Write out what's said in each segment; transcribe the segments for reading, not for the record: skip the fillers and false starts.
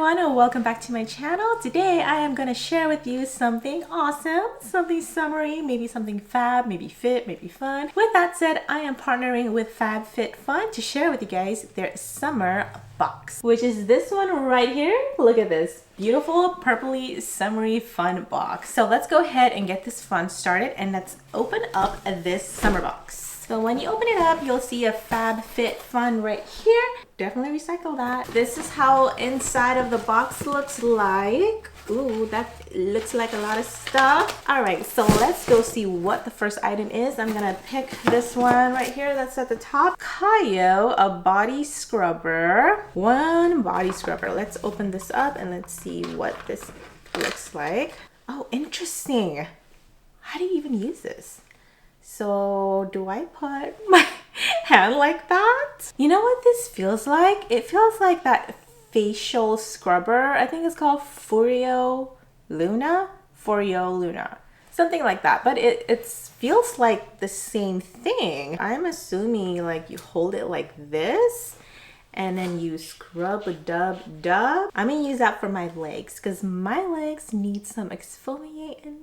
everyone, and welcome back to my channel. Today I am going to share with you something awesome, something summery, maybe something fab, maybe fit, maybe fun. With that said, I am partnering with FabFitFun to share with you guys their summer box, which is this one right here. Look at this beautiful purpley summery fun box. So let's go ahead and get this fun started, and let's open up this summer box. So when you open it up, you'll see a FabFitFun right here. Definitely recycle that. This is how inside of the box looks like. Ooh, that looks like a lot of stuff. All right, so let's go see what the first item is. I'm gonna pick this one right here that's at the top. Kayo, a body scrubber. One body scrubber. Let's open this up and let's see what this looks like. Oh, interesting. How do you even use this? So do I put my hand like that? You know what this feels like? It feels like that facial scrubber. I think it's called Furio Luna. Something like that. But it feels like the same thing. I'm assuming like you hold it like this and then you scrub a dub. I'm gonna use that for my legs because my legs need some exfoliating.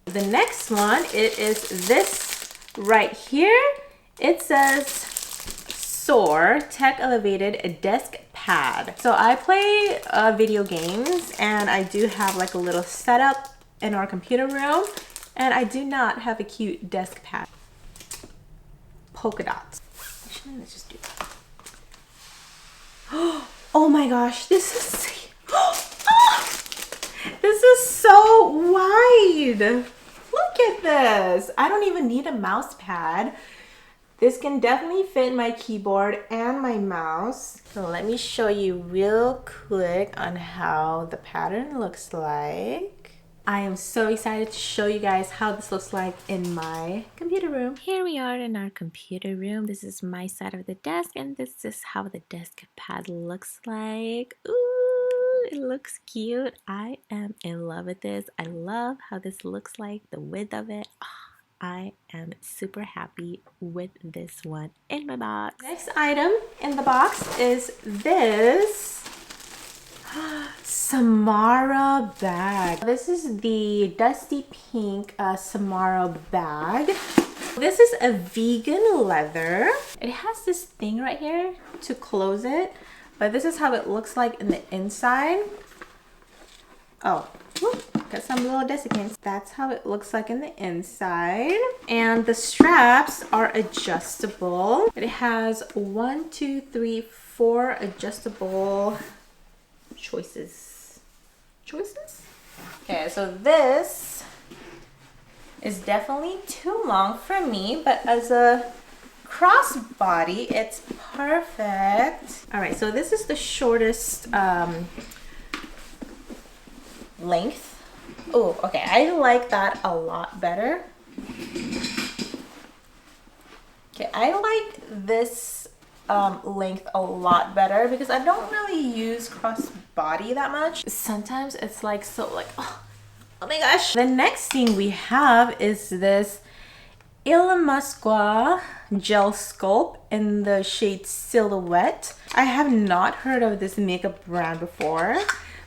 The next one, it is this right here. It says Soar Tech Elevated Desk Pad. So I play video games, and I do have like a little setup in our computer room, and I do not have a cute desk pad. Polka dots. Actually, let's just do that. Oh my gosh, this is this is so wide. Look at this. I don't even need a mouse pad. This can definitely fit my keyboard and my mouse. So let me show you real quick on how the pattern looks like. I am so excited to show you guys how this looks like in my computer room. Here we are in our computer room. This is my side of the desk, and this is how the desk pad looks like. Ooh. It looks cute. I am in love with this. I love how this looks like, the width of it. Oh, I am super happy with this one in my box. Next item in the box is this Samara bag. This is the dusty pink Samara bag. This is a vegan leather. It has this thing right here to close it. But this is how it looks like in the inside. Oh, whoop, got some little desiccants. That's how it looks like in the inside. And the straps are adjustable. It has 1, 2, 3, 4 adjustable choices. Okay, so this is definitely too long for me, but as a crossbody, it's perfect. All right, so this is the shortest length. Oh, okay, I like that a lot better. Okay, I like this length a lot better because I don't really use crossbody that much. Sometimes it's like so like, oh my gosh. The next thing we have is this Illamasqua gel sculpt in the shade Silhouette. I have not heard of this makeup brand before,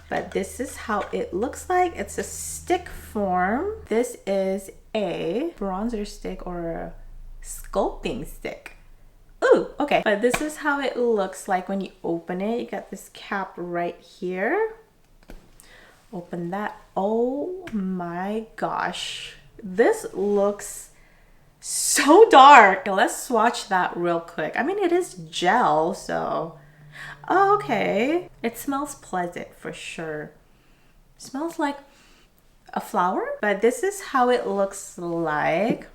but this is how it looks like. It's a stick form. This is a bronzer stick or a sculpting stick. Ooh, okay. But this is how it looks like when you open it. You got this cap right here. Open that. Oh my gosh. This looks so dark. Let's swatch that real quick. I mean, it is gel, so oh, okay. It smells pleasant for sure. Smells like a flower, but this is how it looks like.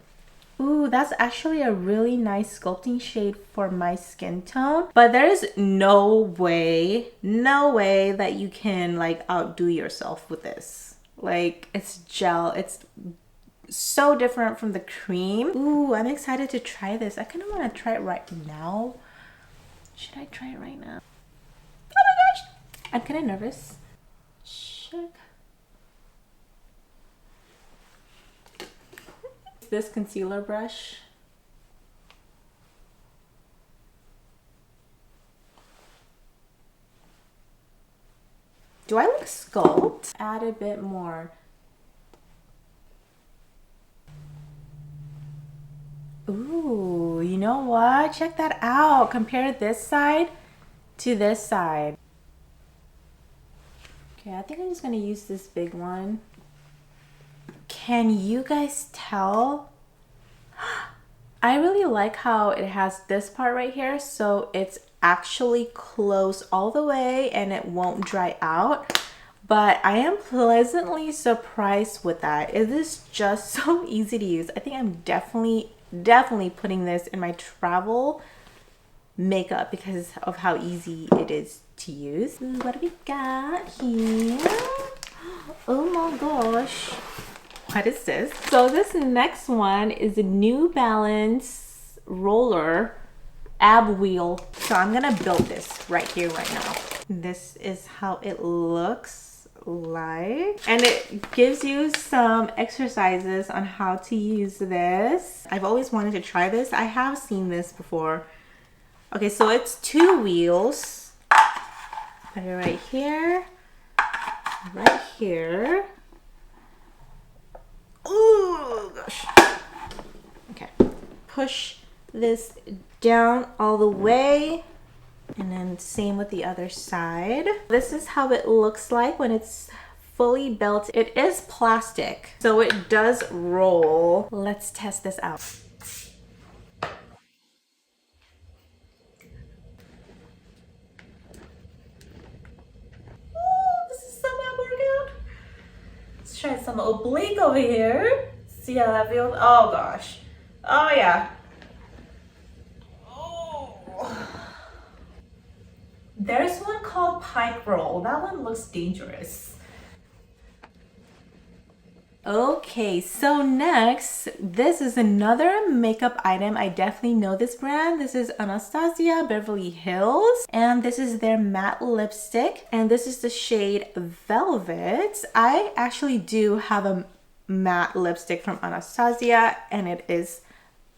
Ooh, that's actually a really nice sculpting shade for my skin tone, but there is no way that you can like outdo yourself with this. Like, it's gel. It's so different from the cream. Ooh, I'm excited to try this. I kind of want to try it right now. Should I try it right now? Oh my gosh! I'm kind of nervous. Check. This concealer brush. Do I look sculpt? Add a bit more. Ooh, you know what? Check that out. Compare this side to this side. Okay, I think I'm just gonna use this big one. Can you guys tell? I really like how it has this part right here, so it's actually closed all the way and it won't dry out. But I am pleasantly surprised with that. It is just so easy to use. I think I'm definitely putting this in my travel makeup because of how easy it is to use. Ooh, what do we got here? Oh my gosh. What is this? So this next one is a New Balance roller ab wheel. So I'm gonna build this right here, right now. This is how it looks like. And it gives you some exercises on how to use this. I've always wanted to try this. I have seen this before. Okay, so it's 2 wheels. Put it right here. Right here. Oh gosh. Okay. Push this down all the way. And then same with the other side. This is how it looks like when it's fully built. It is plastic, so it does roll. Let's test this out. Let's try some oblique over here. See how that feels? Oh gosh. Oh yeah. Oh. There's one called pike roll. That one looks dangerous. Okay, so next, this is another makeup item. I definitely know this brand. This is Anastasia Beverly Hills, and this is their matte lipstick, and this is the shade Velvet. I actually do have a matte lipstick from Anastasia, and it is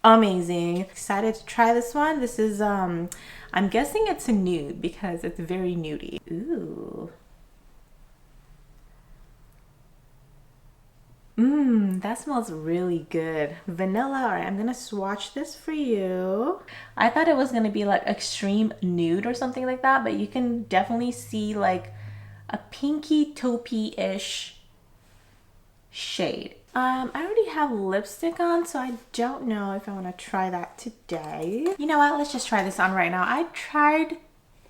amazing. Excited to try this one. This is, I'm guessing it's a nude because it's very nudie. Ooh. That smells really good. Vanilla. All right, I'm gonna swatch this for you. I thought it was gonna be like extreme nude or something like that, but you can definitely see like a pinky taupey-ish shade. I already have lipstick on, so I don't know if I want to try that today. You know what? Let's just try this on right now. I tried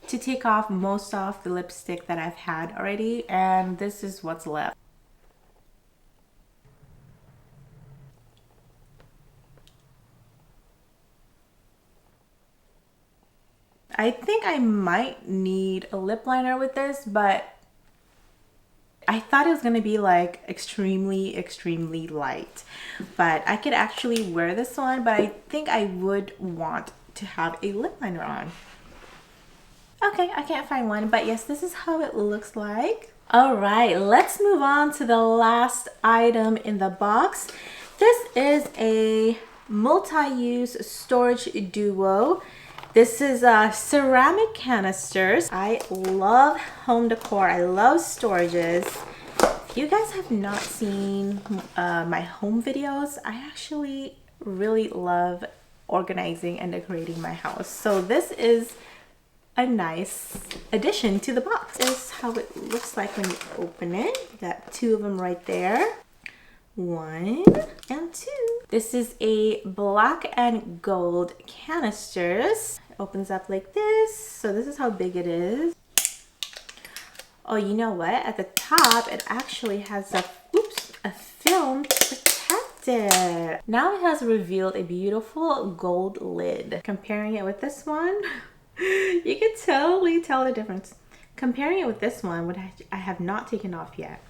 to take off most of the lipstick that I've had already, and this is what's left. I think I might need a lip liner with this, but I thought it was gonna be like extremely light. But I could actually wear this one, but I think I would want to have a lip liner on. Okay, I can't find one, but yes, this is how it looks like. All right, let's move on to the last item in the box. This is a multi-use storage duo. This is ceramic canisters. I love home decor. I love storages. If you guys have not seen my home videos, I actually really love organizing and decorating my house. So this is a nice addition to the box. This is how it looks like when you open it. You got 2 of them right there. 1 and 2. This is a black and gold canisters. It opens up like this. So this is how big it is. Oh, you know what? At the top, it actually has a film to protect it. Now it has revealed a beautiful gold lid. Comparing it with this one, you can totally tell the difference. Comparing it with this one, which I have not taken off yet.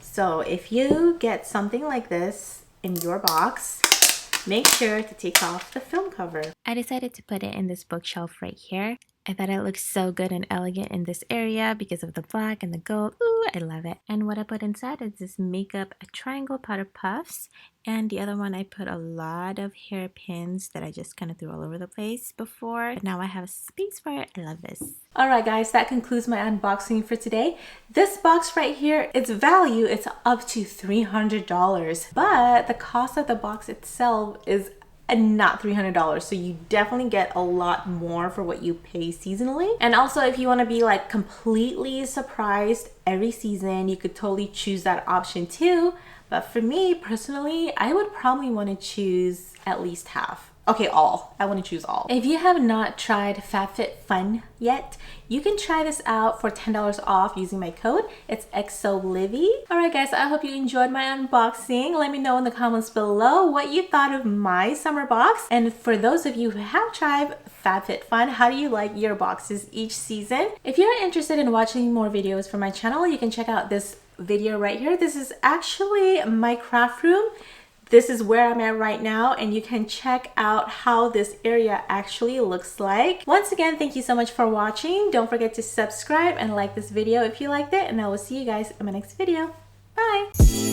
So if you get something like this in your box, make sure to take off the film cover. I decided to put it in this bookshelf right here. I thought it looked so good and elegant in this area because of the black and the gold. Ooh, I love it. And what I put inside is this makeup triangle powder puffs. And the other one, I put a lot of hairpins that I just kind of threw all over the place before. But now I have space for it. I love this. Alright guys, that concludes my unboxing for today. This box right here, its value, it's up to $300. But the cost of the box itself is not $300, so you definitely get a lot more for what you pay seasonally. And also, if you want to be like completely surprised every season, you could totally choose that option too. But for me personally, I would probably want to choose at least half. Okay, all. I want to choose all. If you have not tried FabFitFun yet, you can try this out for $10 off using my code. It's XOLivy. Alright guys, I hope you enjoyed my unboxing. Let me know in the comments below what you thought of my summer box. And for those of you who have tried FabFitFun, how do you like your boxes each season? If you're interested in watching more videos from my channel, you can check out this video right here. This is actually my craft room. This is where I'm at right now, and you can check out how this area actually looks like. Once again, thank you so much for watching. Don't forget to subscribe and like this video if you liked it, and I will see you guys in my next video. Bye!